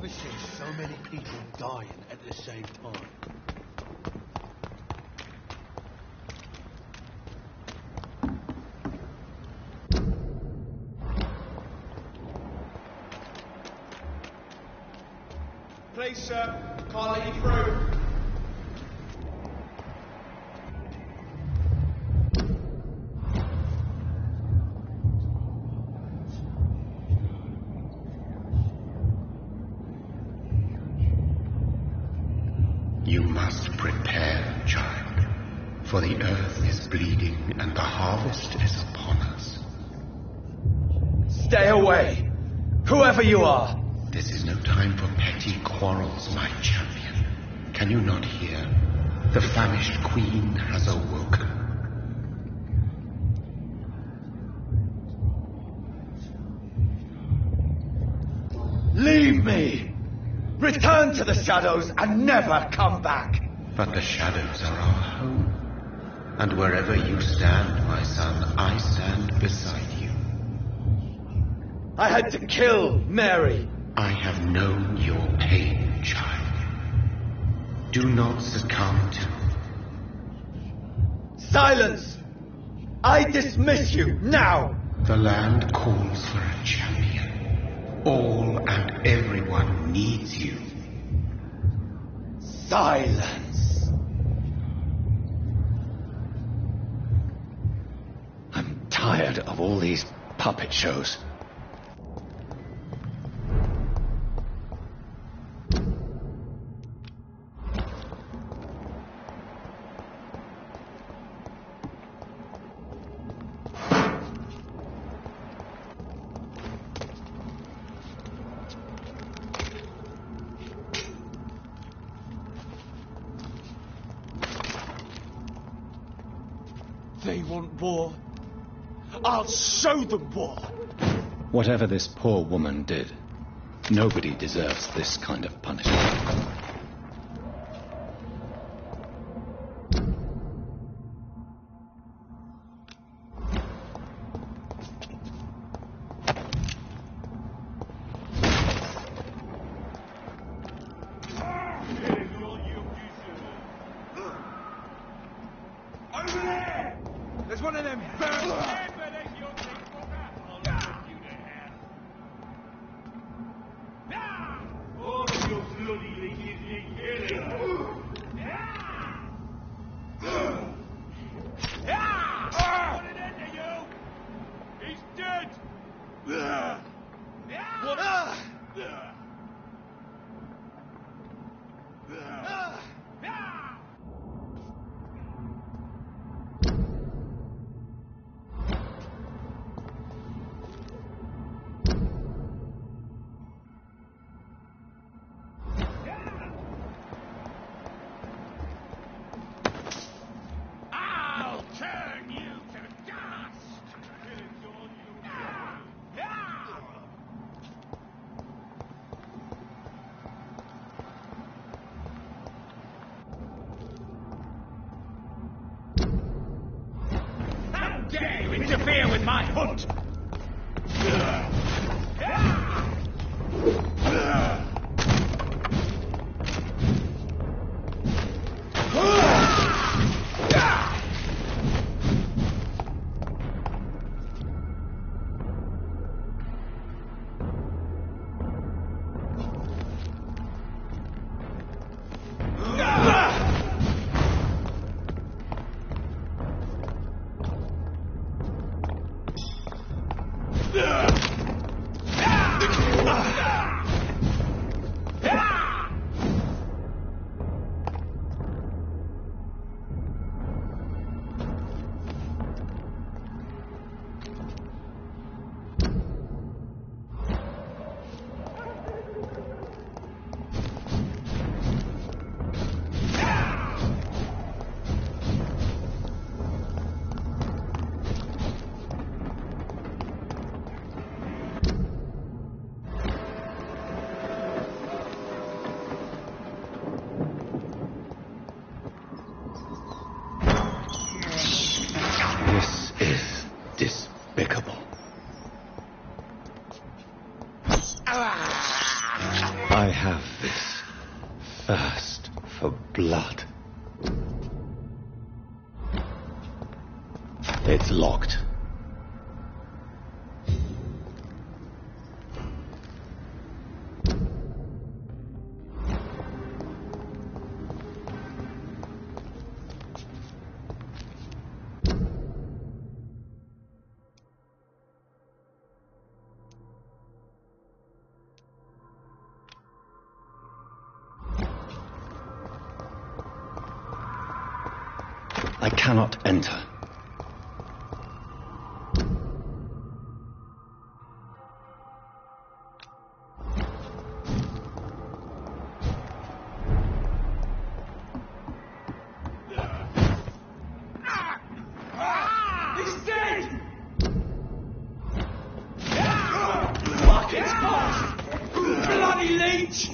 never seen so many people dying at the same time. Please, sir. Can't let you through. You must prepare, child, for the earth is bleeding and the harvest is upon us. Stay away, whoever you are. This is no time for petty quarrels, my champion. Can you not hear? The famished queen has awoken. Leave me! Return to the shadows and never come back! But the shadows are our home. And wherever you stand, my son, I stand beside you. I had to kill Mary. I have known your pain, child. Do not succumb to... Silence! I dismiss you, now! The land calls for a champion. All and everyone needs you. Silence! I'm tired of all these puppet shows. They want war. I'll show them war. Whatever this poor woman did, nobody deserves this kind of punishment. There's one of them He's dead! What? I'll turn you to dust! How dare you interfere with my hunt? blood. It's locked. I cannot enter. He's dead! Fuck it! Bloody leech!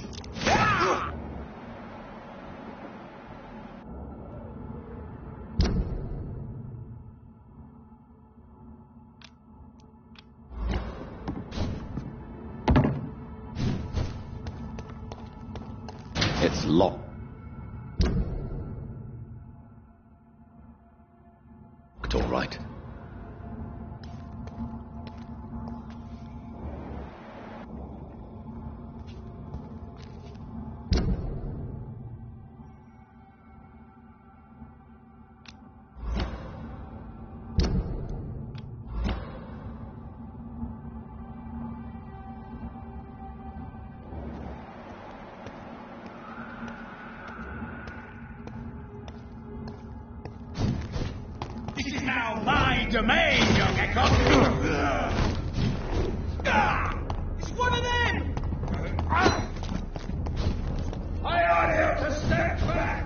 It's locked. All right. This is now my domain, young Echo! It's one of them! I ought you to step back!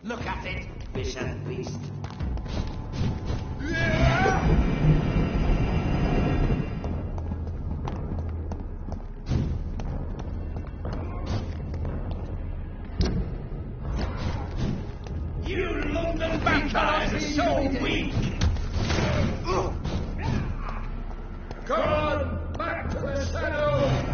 Look at it, fish and beast. You London vampires are so weak! Come on, back to the shadow!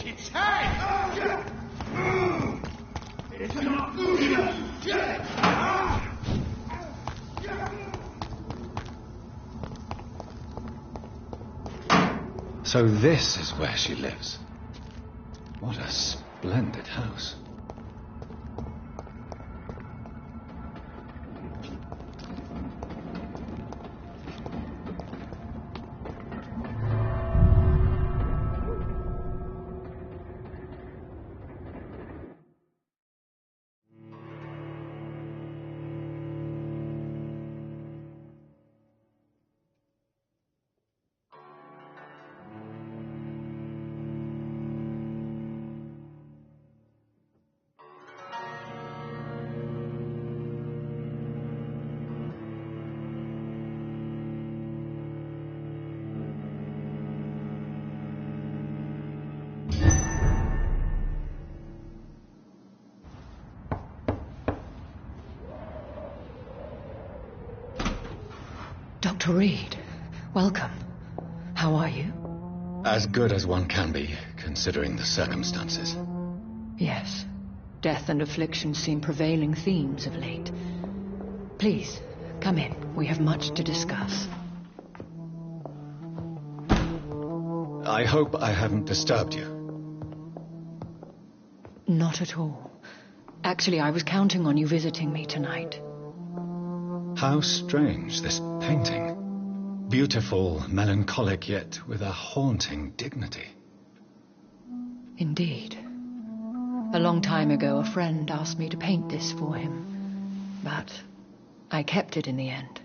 Its head! It's not So this is where she lives. What a splendid house. Dr. Reed, welcome. How are you? As good as one can be, considering the circumstances. Yes. Death and affliction seem prevailing themes of late. Please, come in. We have much to discuss. I hope I haven't disturbed you. Not at all. Actually, I was counting on you visiting me tonight. How strange, this painting. Beautiful, melancholic, yet with a haunting dignity. Indeed. A long time ago, a friend asked me to paint this for him. But I kept it in the end.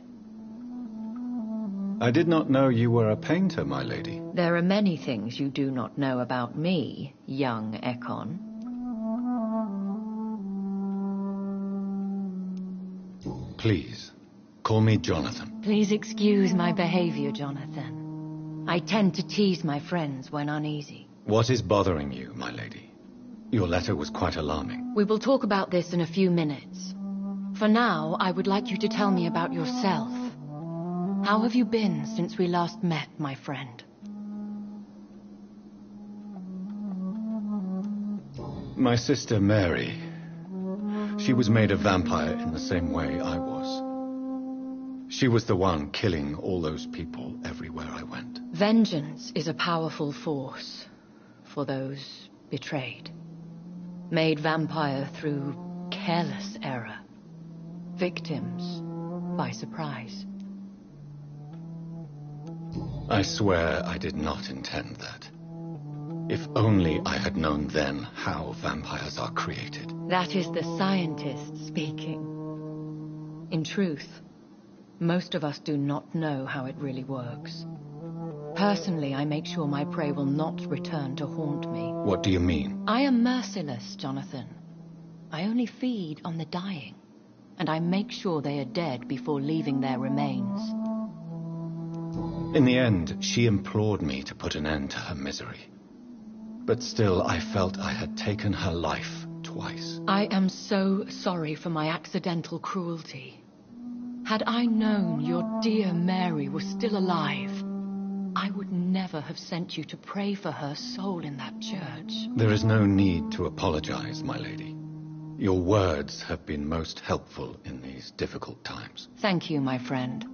I did not know you were a painter, my lady. There are many things you do not know about me, young Ekon. Please, call me Jonathan. Please excuse my behavior, Jonathan. I tend to tease my friends when uneasy. What is bothering you, my lady? Your letter was quite alarming. We will talk about this in a few minutes. For now, I would like you to tell me about yourself. How have you been since we last met, my friend? My sister Mary. She was made a vampire in the same way I was. She was the one killing all those people everywhere I went. Vengeance is a powerful force for those betrayed. Made vampire through careless error. Victims by surprise. I swear I did not intend that. If only I had known then how vampires are created. That is the scientist speaking. In truth, most of us do not know how it really works. Personally, I make sure my prey will not return to haunt me. What do you mean? I am merciless, Jonathan. I only feed on the dying, and I make sure they are dead before leaving their remains. In the end, she implored me to put an end to her misery. But still, I felt I had taken her life twice. I am so sorry for my accidental cruelty. Had I known your dear Mary was still alive, I would never have sent you to pray for her soul in that church. There is no need to apologize, my lady. Your words have been most helpful in these difficult times. Thank you, my friend.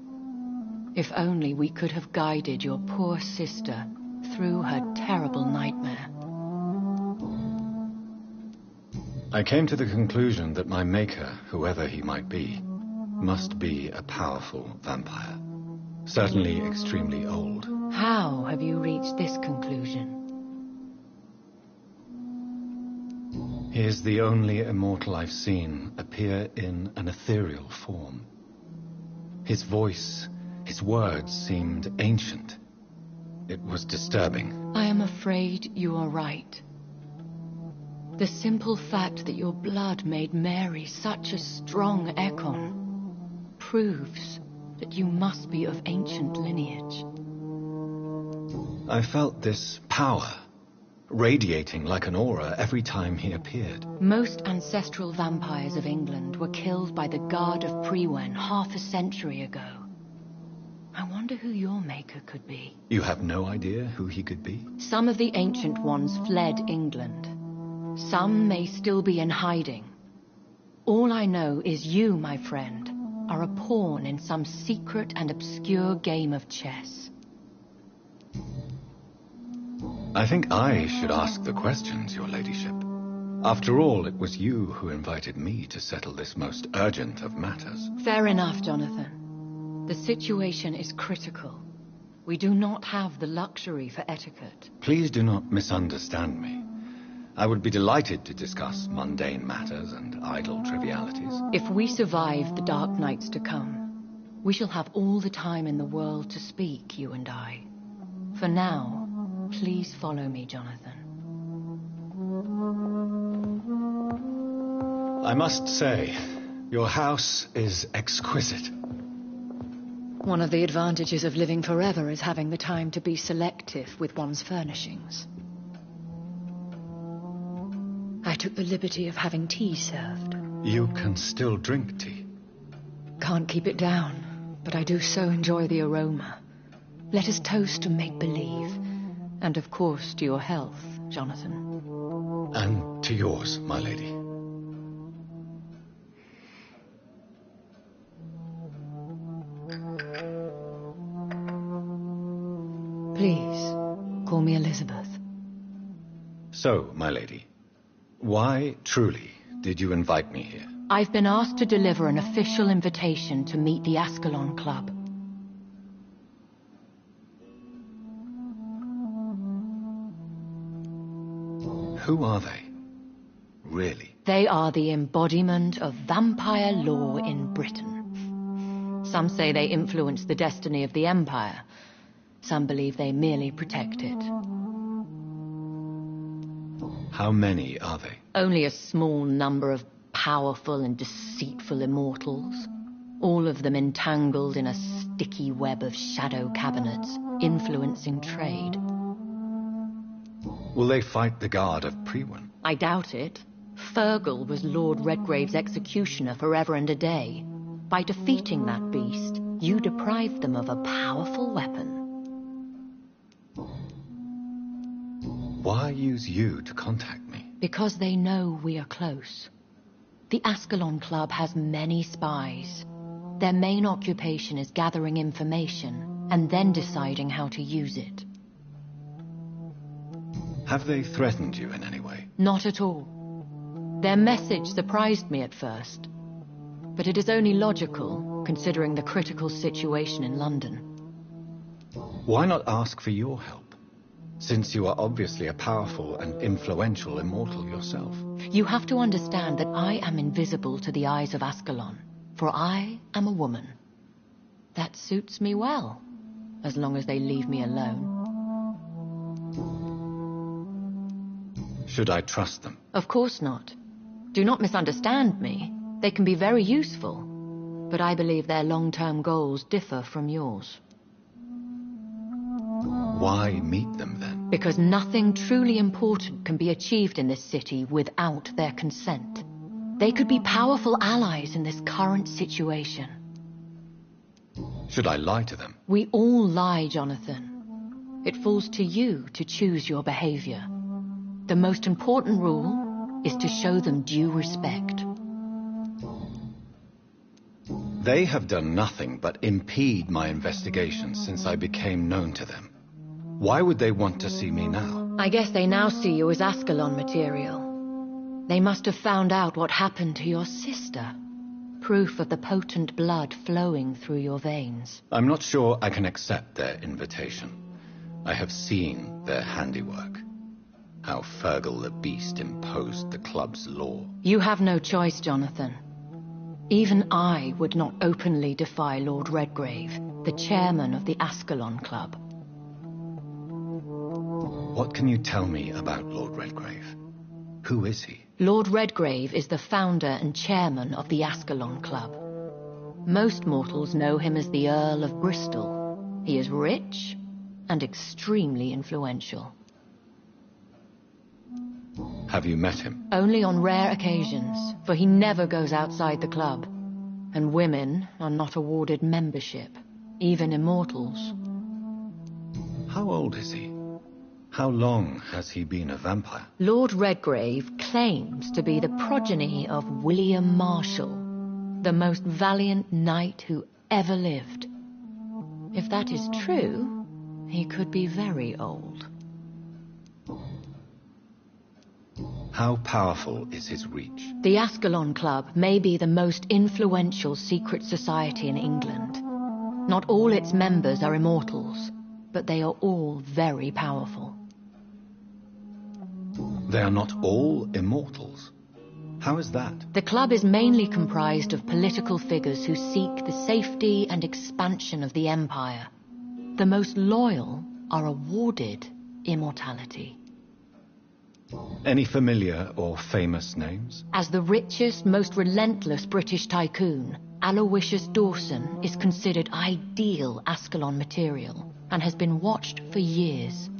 If only we could have guided your poor sister through her terrible nightmare. I came to the conclusion that my maker, whoever he might be, must be a powerful vampire. Certainly extremely old. How have you reached this conclusion? He is the only immortal I've seen appear in an ethereal form. His voice, his words seemed ancient. It was disturbing. I am afraid you are right. The simple fact that your blood made Mary such a strong Ekon proves that you must be of ancient lineage. I felt this power, radiating like an aura every time he appeared. Most ancestral vampires of England were killed by the Guard of Prewen half a century ago. I wonder who your maker could be. You have no idea who he could be? Some of the ancient ones fled England. Some may still be in hiding. All I know is you, my friend, are a pawn in some secret and obscure game of chess. I think I should ask the questions, your ladyship. After all, it was you who invited me to settle this most urgent of matters. Fair enough, Jonathan. The situation is critical. We do not have the luxury for etiquette. Please do not misunderstand me. I would be delighted to discuss mundane matters and idle trivialities. If we survive the dark nights to come, we shall have all the time in the world to speak, you and I. For now, please follow me, Jonathan. I must say, your house is exquisite. One of the advantages of living forever is having the time to be selective with one's furnishings. I took the liberty of having tea served. You can still drink tea. Can't keep it down, but I do so enjoy the aroma. Let us toast to make-believe. And of course to your health, Jonathan. And to yours, my lady. Please, call me Elizabeth. So, my lady, why, truly, did you invite me here? I've been asked to deliver an official invitation to meet the Ascalon Club. Who are they? Really? They are the embodiment of vampire law in Britain. Some say they influence the destiny of the Empire. Some believe they merely protect it. How many are they? Only a small number of powerful and deceitful immortals. All of them entangled in a sticky web of shadow cabinets, influencing trade. Will they fight the guard of Priwen? I doubt it. Fergal was Lord Redgrave's executioner forever and a day. By defeating that beast, you deprived them of a powerful weapon. Why use you to contact me? Because they know we are close. The Ascalon Club has many spies. Their main occupation is gathering information and then deciding how to use it. Have they threatened you in any way? Not at all. Their message surprised me at first. But it is only logical, considering the critical situation in London. Why not ask for your help? Since you are obviously a powerful and influential immortal yourself. You have to understand that I am invisible to the eyes of Ascalon, for I am a woman. That suits me well, as long as they leave me alone. Should I trust them? Of course not. Do not misunderstand me. They can be very useful, but I believe their long-term goals differ from yours. Why meet them then? Because nothing truly important can be achieved in this city without their consent. They could be powerful allies in this current situation. Should I lie to them? We all lie, Jonathan. It falls to you to choose your behavior. The most important rule is to show them due respect. They have done nothing but impede my investigation since I became known to them. Why would they want to see me now? I guess they now see you as Ascalon material. They must have found out what happened to your sister. Proof of the potent blood flowing through your veins. I'm not sure I can accept their invitation. I have seen their handiwork. How Fergal the Beast imposed the club's law. You have no choice, Jonathan. Even I would not openly defy Lord Redgrave, the chairman of the Ascalon Club. What can you tell me about Lord Redgrave? Who is he? Lord Redgrave is the founder and chairman of the Ascalon Club. Most mortals know him as the Earl of Bristol. He is rich and extremely influential. Have you met him? Only on rare occasions, for he never goes outside the club. And women are not awarded membership, even immortals. How old is he? How long has he been a vampire? Lord Redgrave claims to be the progeny of William Marshall, the most valiant knight who ever lived. If that is true, he could be very old. How powerful is his reach? The Ascalon Club may be the most influential secret society in England. Not all its members are immortals, but they are all very powerful. They are not all immortals. How is that? The club is mainly comprised of political figures who seek the safety and expansion of the Empire. The most loyal are awarded immortality. Any familiar or famous names? As the richest, most relentless British tycoon, Aloysius Dawson is considered ideal Ascalon material and has been watched for years.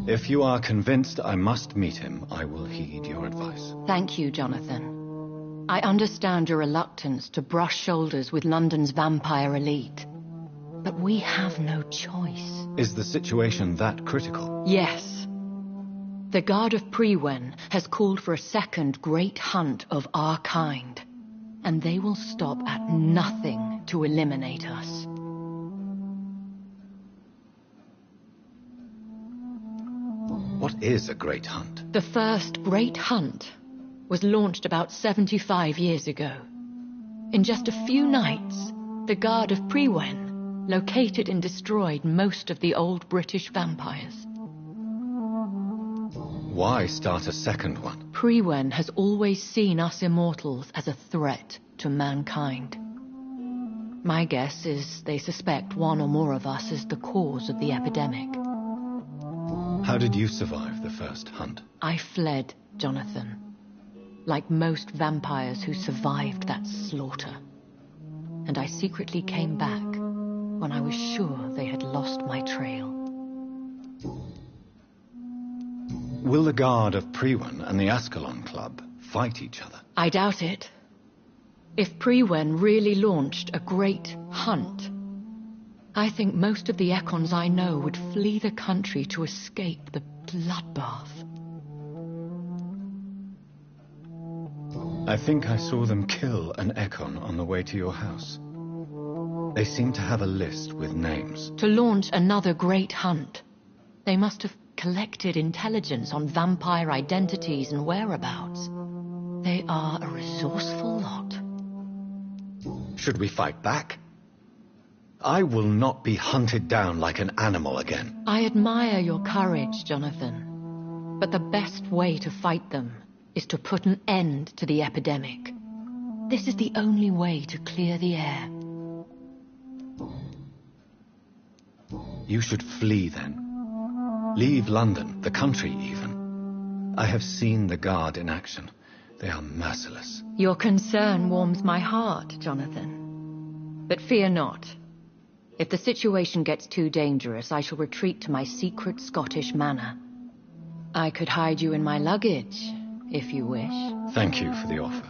If you are convinced I must meet him, I will heed your advice. Thank you, Jonathan. I understand your reluctance to brush shoulders with London's vampire elite. But we have no choice. Is the situation that critical? Yes. The Guard of Prewen has called for a second great hunt of our kind. And they will stop at nothing to eliminate us. What is a great hunt? The first great hunt was launched about 75 years ago. In just a few nights, the Guard of Prewen located and destroyed most of the old British vampires. Why start a second one? Prewen has always seen us immortals as a threat to mankind. My guess is they suspect one or more of us as the cause of the epidemic. How did you survive the first hunt? I fled, Jonathan. Like most vampires who survived that slaughter. And I secretly came back when I was sure they had lost my trail. Will the Guard of Prewen and the Ascalon Club fight each other? I doubt it. If Prewen really launched a great hunt, I think most of the Econs I know would flee the country to escape the bloodbath. I think I saw them kill an Econ on the way to your house. They seem to have a list with names. To launch another great hunt, they must have collected intelligence on vampire identities and whereabouts. They are a resourceful lot. Should we fight back? I will not be hunted down like an animal again. I admire your courage, Jonathan. But the best way to fight them is to put an end to the epidemic. This is the only way to clear the air. You should flee then. Leave London, the country even. I have seen the Guard in action. They are merciless. Your concern warms my heart, Jonathan. But fear not. If the situation gets too dangerous, I shall retreat to my secret Scottish manor. I could hide you in my luggage, if you wish. Thank you for the offer.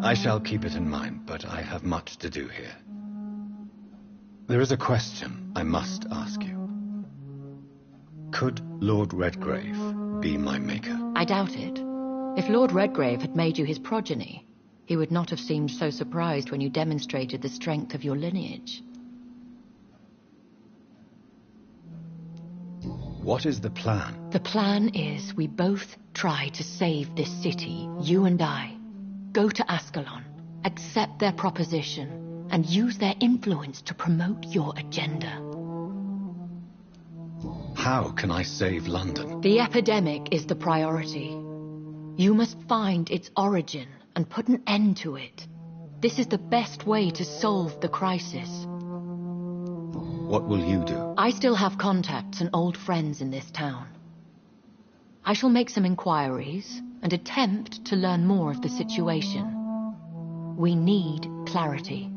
I shall keep it in mind, but I have much to do here. There is a question I must ask you. Could Lord Redgrave be my maker? I doubt it. If Lord Redgrave had made you his progeny, he would not have seemed so surprised when you demonstrated the strength of your lineage. What is the plan? The plan is we both try to save this city, you and I. Go to Ascalon, accept their proposition, and use their influence to promote your agenda. How can I save London? The epidemic is the priority. You must find its origin and put an end to it. This is the best way to solve the crisis. What will you do? I still have contacts and old friends in this town. I shall make some inquiries and attempt to learn more of the situation. We need clarity.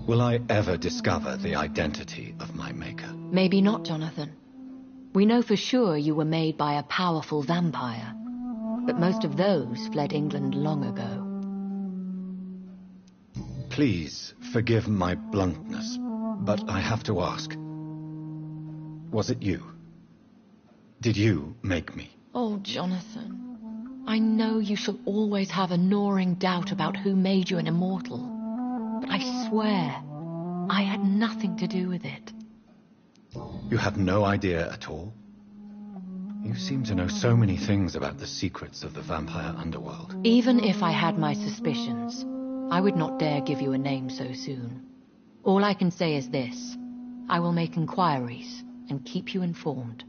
Will I ever discover the identity of my maker? Maybe not, Jonathan. We know for sure you were made by a powerful vampire, but most of those fled England long ago. Please forgive my bluntness, but I have to ask. Was it you? Did you make me? Oh, Jonathan. I know you shall always have a gnawing doubt about who made you an immortal, but I swear I had nothing to do with it. You have no idea at all? You seem to know so many things about the secrets of the vampire underworld. Even if I had my suspicions, I would not dare give you a name so soon. All I can say is this. I will make inquiries and keep you informed.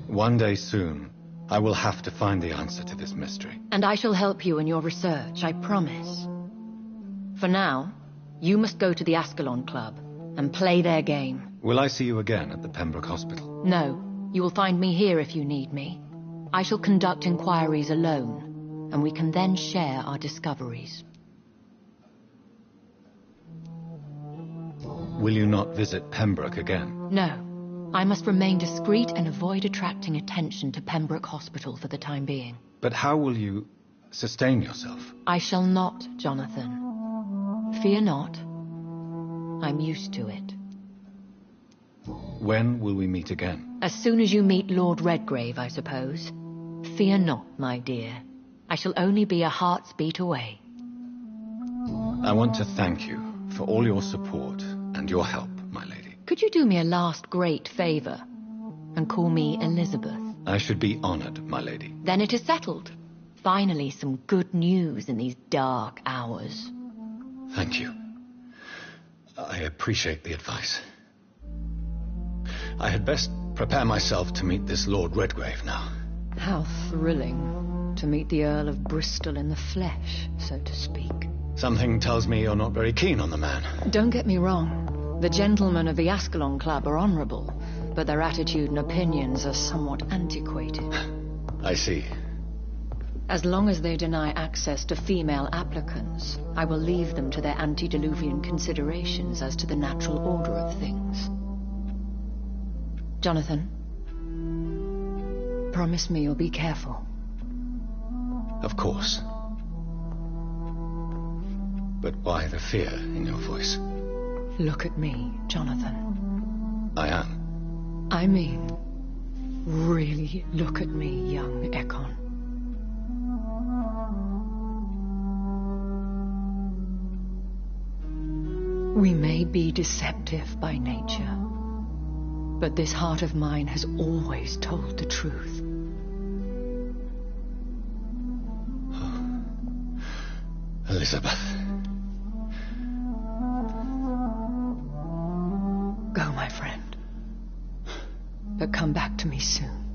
One day soon, I will have to find the answer to this mystery. And I shall help you in your research, I promise. For now, you must go to the Ascalon Club and play their game. Will I see you again at the Pembroke Hospital? No, you will find me here if you need me. I shall conduct inquiries alone, and we can then share our discoveries. Will you not visit Pembroke again? No. I must remain discreet and avoid attracting attention to Pembroke Hospital for the time being. But how will you sustain yourself? I shall not, Jonathan. Fear not. I'm used to it. When will we meet again? As soon as you meet Lord Redgrave, I suppose. Fear not, my dear. I shall only be a heart's beat away. I want to thank you for all your support and your help, my lady. Could you do me a last great favor and call me Elizabeth? I should be honored, my lady. Then it is settled. Finally, some good news in these dark hours. Thank you. I appreciate the advice. I had best prepare myself to meet this Lord Redgrave now. How thrilling to meet the Earl of Bristol in the flesh, so to speak. Something tells me you're not very keen on the man. Don't get me wrong. The gentlemen of the Ascalon Club are honorable, but their attitude and opinions are somewhat antiquated. I see. As long as they deny access to female applicants, I will leave them to their antediluvian considerations as to the natural order of things. Jonathan, promise me you'll be careful. Of course. But why the fear in your voice? Look at me, Jonathan. I am. I mean, really look at me, young Ekon. We may be deceptive by nature, but this heart of mine has always told the truth. Oh. Elizabeth. Go, my friend. But come back to me soon.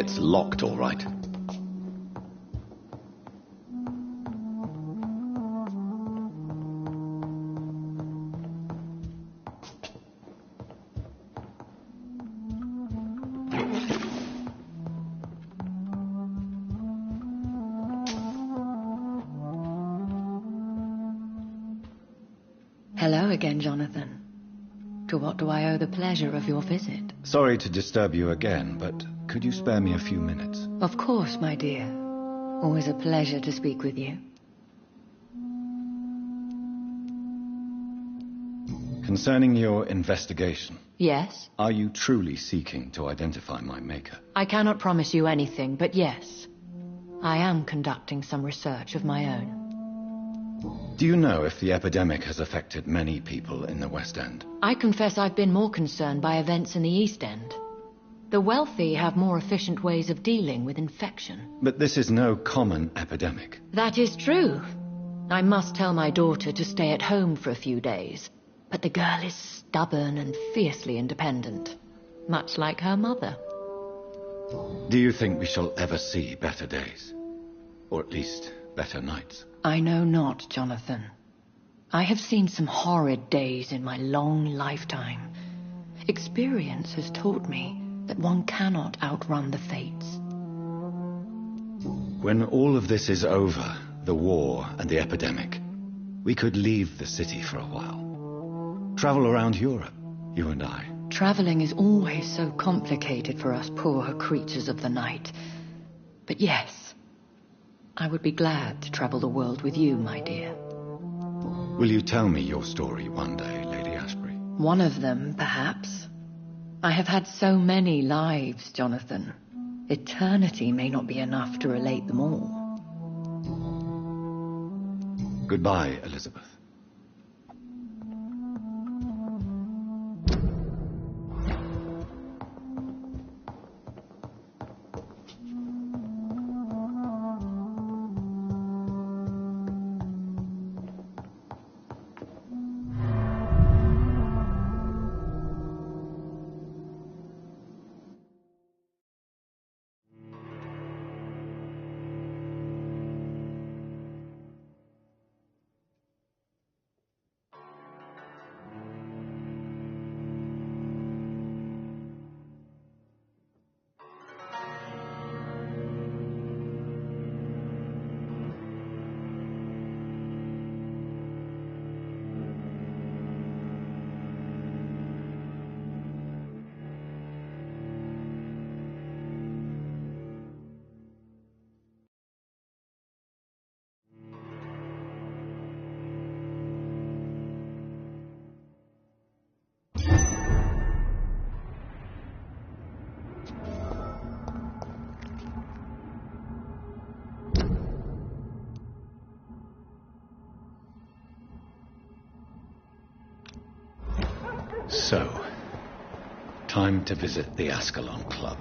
It's locked, all right. Hello again, Jonathan. To what do I owe the pleasure of your visit? Sorry to disturb you again, but could you spare me a few minutes? Of course, my dear. Always a pleasure to speak with you. Concerning your investigation, Yes? are you truly seeking to identify my maker? I cannot promise you anything, but yes. I am conducting some research of my own. Do you know if the epidemic has affected many people in the West End? I confess I've been more concerned by events in the East End. The wealthy have more efficient ways of dealing with infection. But this is no common epidemic. That is true. I must tell my daughter to stay at home for a few days. But the girl is stubborn and fiercely independent, much like her mother. Do you think we shall ever see better days? Or at least better nights? I know not, Jonathan. I have seen some horrid days in my long lifetime. Experience has taught me that one cannot outrun the fates. When all of this is over, the war and the epidemic, we could leave the city for a while. Travel around Europe, you and I. Traveling is always so complicated for us poor creatures of the night. But yes, I would be glad to travel the world with you, my dear. Will you tell me your story one day, Lady Ashbury? One of them, perhaps. I have had so many lives, Jonathan. Eternity may not be enough to relate them all. Goodbye, Elizabeth. So, time to visit the Ascalon Club.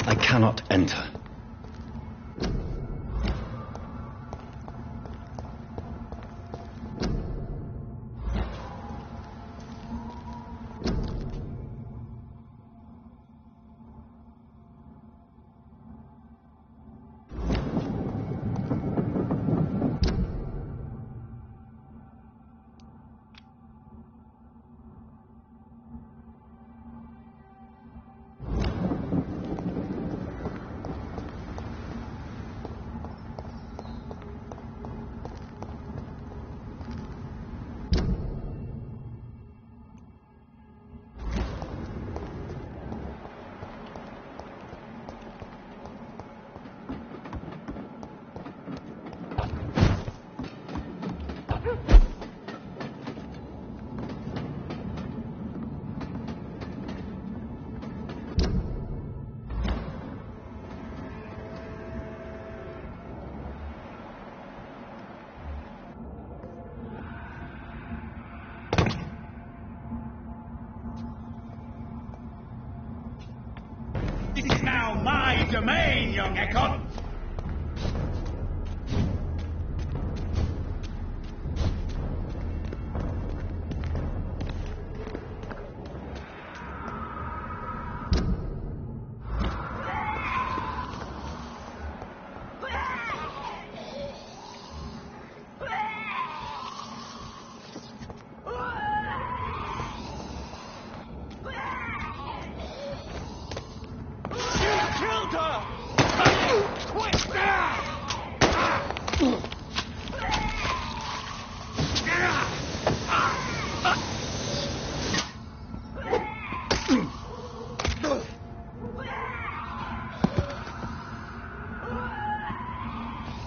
I cannot enter. my domain, young Ekon!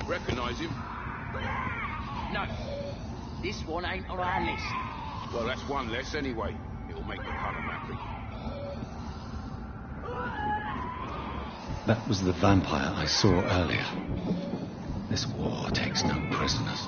Recognise him? No. This one ain't on our list. Well, that's one less anyway. It'll make the punter happy. That was the vampire I saw earlier. This war takes no prisoners.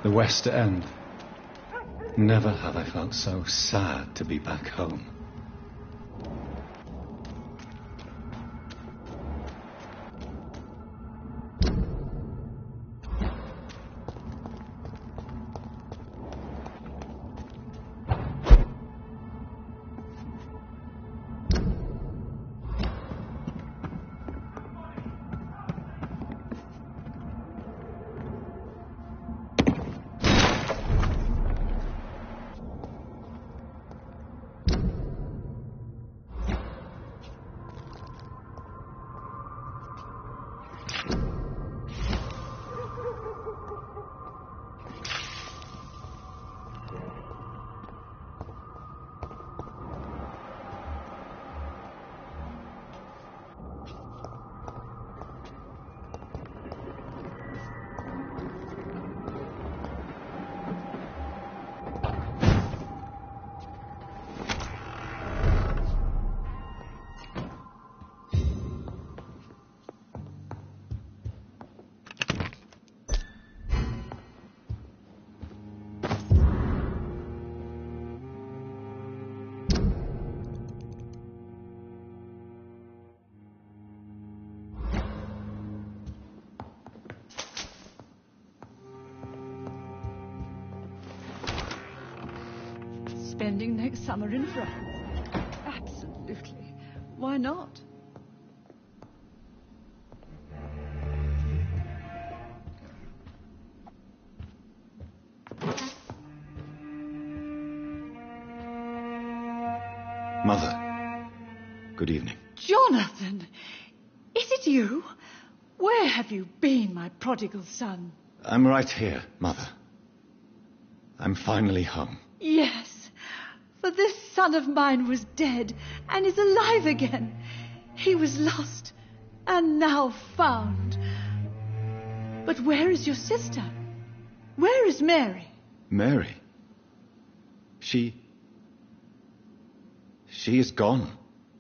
The West End. Never have I felt so sad to be back home. Spending next summer in France? Absolutely. Why not? Mother, good evening. Jonathan! Is it you? Where have you been, my prodigal son? I'm right here, Mother. I'm finally home. Yes, for this son of mine was dead and is alive again. He was lost and now found. But where is your sister? Where is Mary? Mary? She is gone,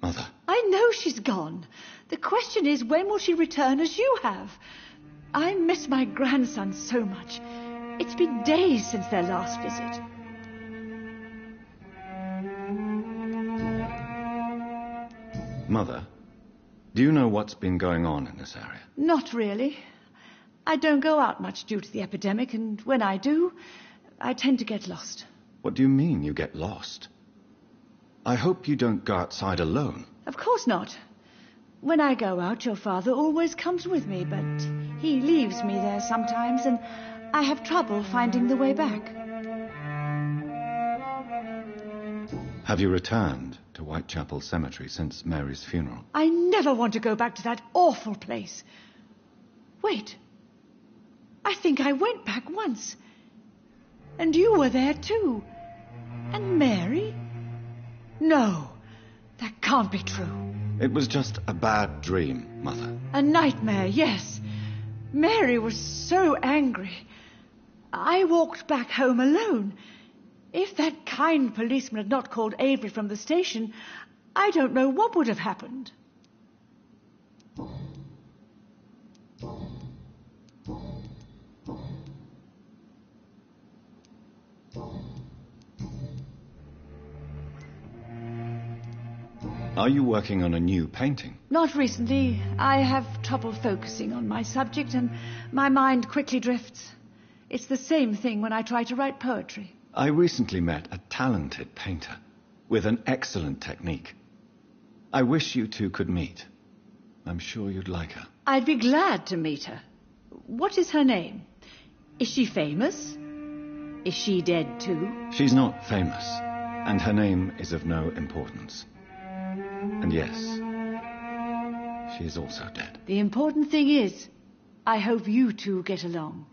Mother. I know she's gone. The question is, when will she return as you have? I miss my grandson so much. It's been days since their last visit. Mother, do you know what's been going on in this area? Not really. I don't go out much due to the epidemic, and when I do, I tend to get lost. What do you mean you get lost? I hope you don't go outside alone. Of course not. When I go out, your father always comes with me, but he leaves me there sometimes, and I have trouble finding the way back. Have you returned to Whitechapel Cemetery since Mary's funeral? I never want to go back to that awful place. Wait. I think I went back once. And you were there too. And Mary? No, that can't be true. It was just a bad dream, Mother. A nightmare, yes. Mary was so angry. I walked back home alone. If that kind policeman had not called Avery from the station, I don't know what would have happened. Are you working on a new painting? Not recently. I have trouble focusing on my subject, and my mind quickly drifts. It's the same thing when I try to write poetry. I recently met a talented painter with an excellent technique. I wish you two could meet. I'm sure you'd like her. I'd be glad to meet her. What is her name? Is she famous? Is she dead too? She's not famous, and her name is of no importance. And yes, she is also dead. The important thing is, I hope you two get along.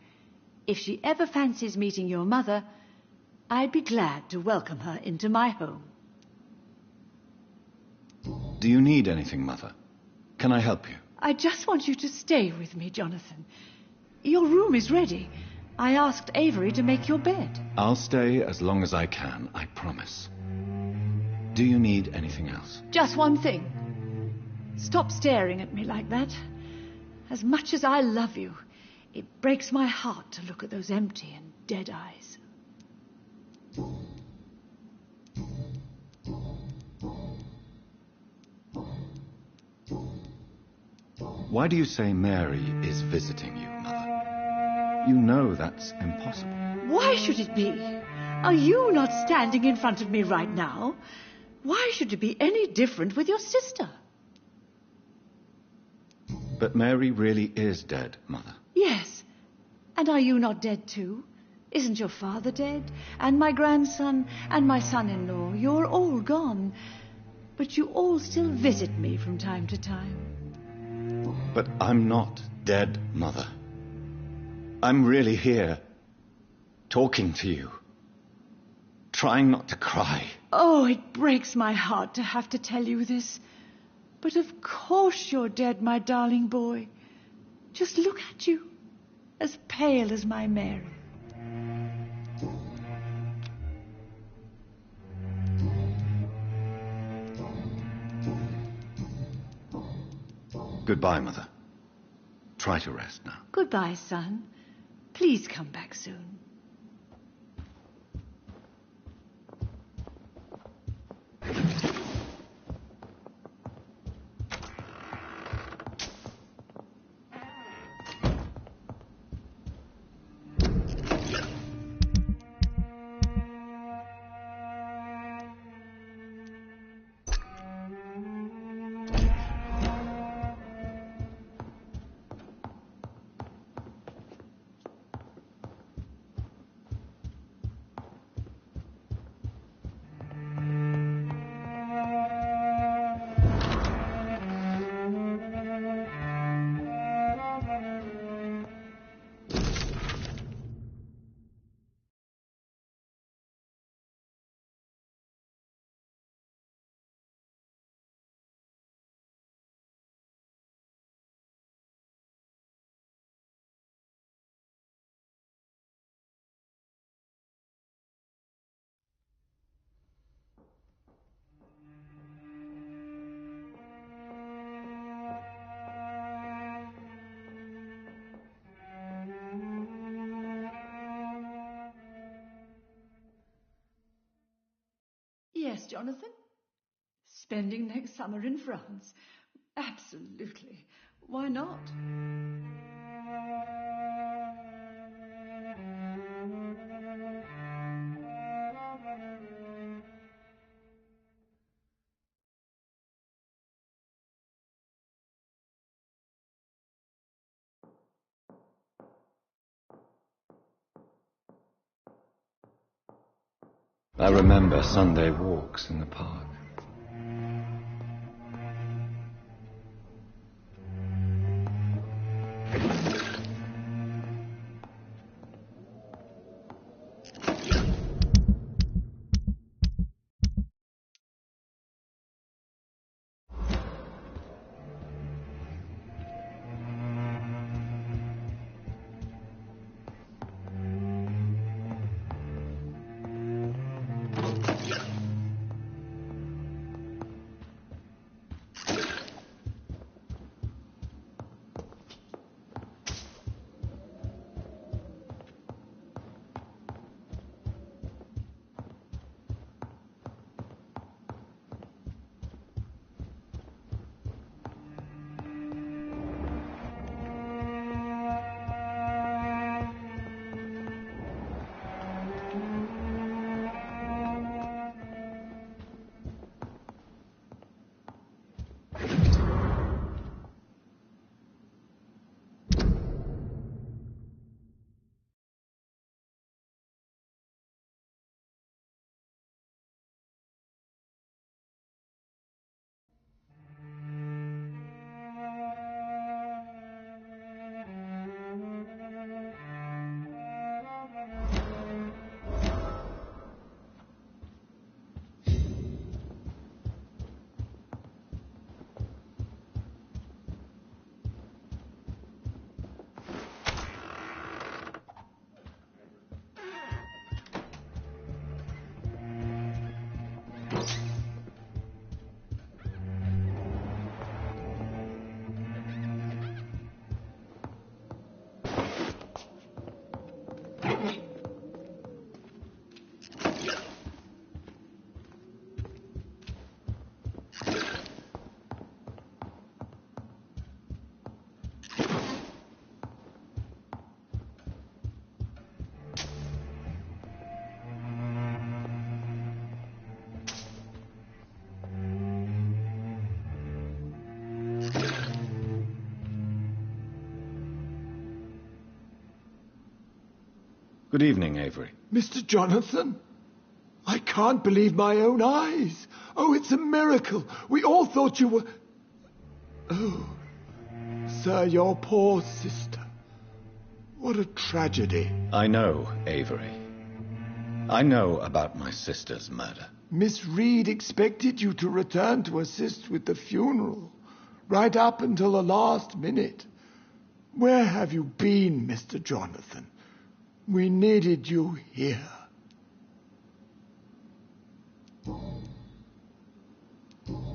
If she ever fancies meeting your mother, I'd be glad to welcome her into my home. Do you need anything, Mother? Can I help you? I just want you to stay with me, Jonathan. Your room is ready. I asked Avery to make your bed. I'll stay as long as I can, I promise. Do you need anything else? Just one thing. Stop staring at me like that. As much as I love you, it breaks my heart to look at those empty and dead eyes. Why do you say Mary is visiting you, Mother? You know that's impossible. Why should it be? Are you not standing in front of me right now? Why should it be any different with your sister? But Mary really is dead, Mother. Yes. And are you not dead too? Isn't your father dead? And my grandson and my son-in-law? You're all gone. But you all still visit me from time to time. But I'm not dead, Mother. I'm really here, talking to you, trying not to cry. Oh, it breaks my heart to have to tell you this. But of course you're dead, my darling boy. Just look at you, as pale as my Mary. Goodbye, Mother. Try to rest now. Goodbye, son. Please come back soon. Yes, Jonathan? Spending next summer in France? Absolutely. Why not? I remember Sunday walks in the park. Good evening, Avery. Mr. Jonathan? I can't believe my own eyes. Oh, it's a miracle. We all thought you were... Oh, sir, your poor sister. What a tragedy. I know, Avery. I know about my sister's murder. Miss Reed expected you to return to assist with the funeral, right up until the last minute. Where have you been, Mr. Jonathan? We needed you here.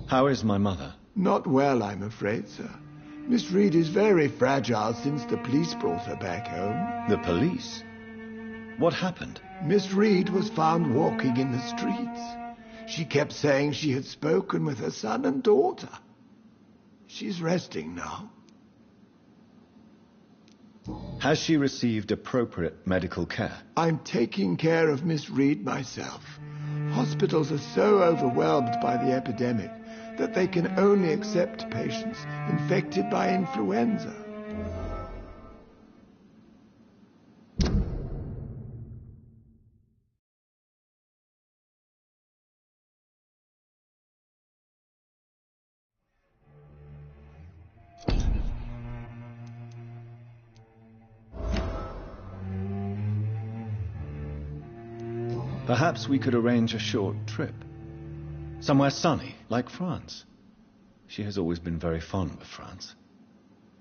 How is my mother? Not well, I'm afraid, sir. Miss Reed is very fragile since the police brought her back home. The police? What happened? Miss Reed was found walking in the streets. She kept saying she had spoken with her son and daughter. She's resting now. Has she received appropriate medical care? I'm taking care of Miss Reed myself. Hospitals are so overwhelmed by the epidemic that they can only accept patients infected by influenza. Perhaps we could arrange a short trip. Somewhere sunny, like France. She has always been very fond of France.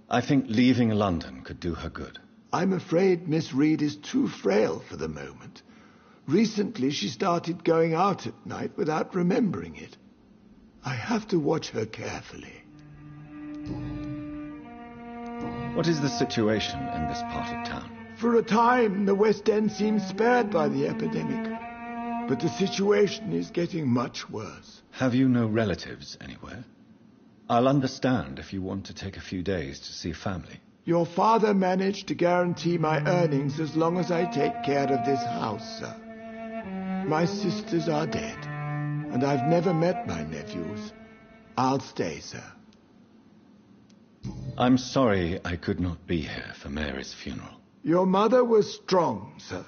I think leaving London could do her good. I'm afraid Miss Reed is too frail for the moment. Recently she started going out at night without remembering it. I have to watch her carefully. What is the situation in this part of town? For a time, the West End seemed spared by the epidemic. But the situation is getting much worse. Have you no relatives anywhere? I'll understand if you want to take a few days to see family. Your father managed to guarantee my earnings as long as I take care of this house, sir. My sisters are dead, and I've never met my nephews. I'll stay, sir. I'm sorry I could not be here for Mary's funeral. Your mother was strong, sir.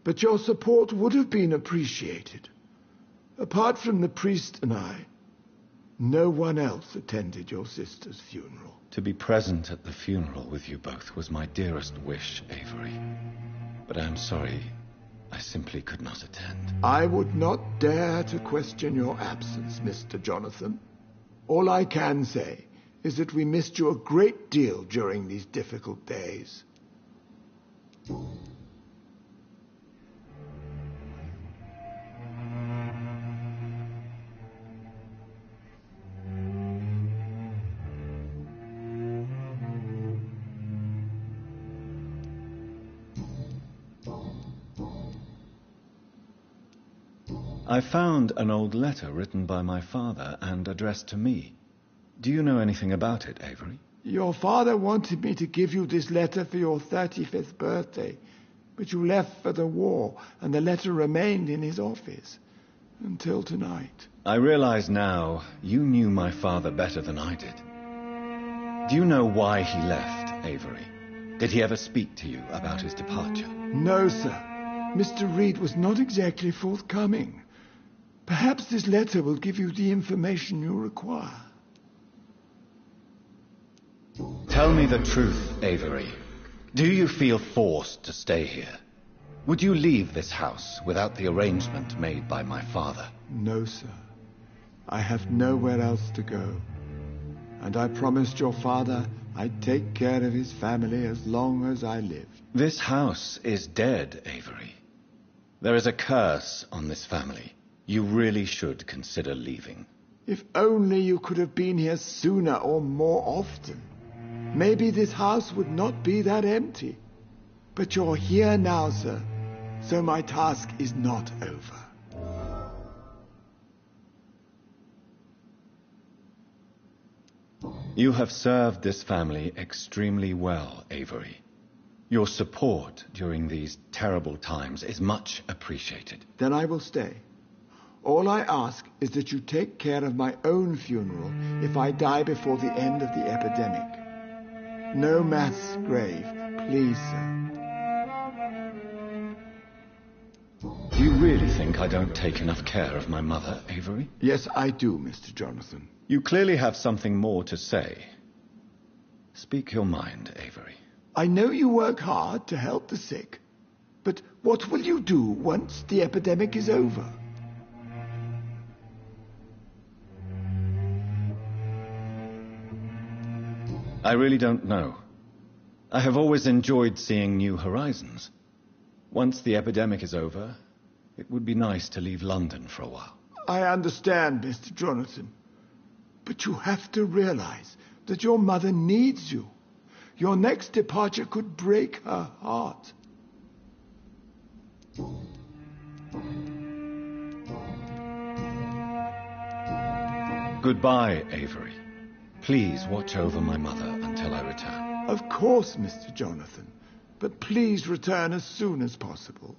but your support would have been appreciated. Apart from the priest and I, no one else attended your sister's funeral. To be present at the funeral with you both was my dearest wish, Avery. But I am sorry, I simply could not attend. I would not dare to question your absence, Mr. Jonathan. All I can say is that we missed you a great deal during these difficult days. I found an old letter written by my father and addressed to me. Do you know anything about it, Avery? Your father wanted me to give you this letter for your 35th birthday, but you left for the war, and the letter remained in his office until tonight. I realize now you knew my father better than I did. Do you know why he left, Avery? Did he ever speak to you about his departure? No, sir. Mr. Reed was not exactly forthcoming. Perhaps this letter will give you the information you require. Tell me the truth, Avery. Do you feel forced to stay here? Would you leave this house without the arrangement made by my father? No, sir. I have nowhere else to go. And I promised your father I'd take care of his family as long as I lived. This house is dead, Avery. There is a curse on this family. You really should consider leaving. If only you could have been here sooner or more often. Maybe this house would not be that empty. But you're here now, sir, so my task is not over. You have served this family extremely well, Avery. Your support during these terrible times is much appreciated. Then I will stay. All I ask is that you take care of my own funeral if I die before the end of the epidemic. No mass grave, please, sir. Do you really think I don't take enough care of my mother, Avery? Yes, I do, Mr. Jonathan. You clearly have something more to say. Speak your mind, Avery. I know you work hard to help the sick, but what will you do once the epidemic is over? I really don't know. I have always enjoyed seeing new horizons. Once the epidemic is over, it would be nice to leave London for a while. I understand, Mr. Jonathan. But you have to realize that your mother needs you. Your next departure could break her heart. Goodbye, Avery. Please watch over my mother until I return. Of course, Mr. Jonathan. But please return as soon as possible.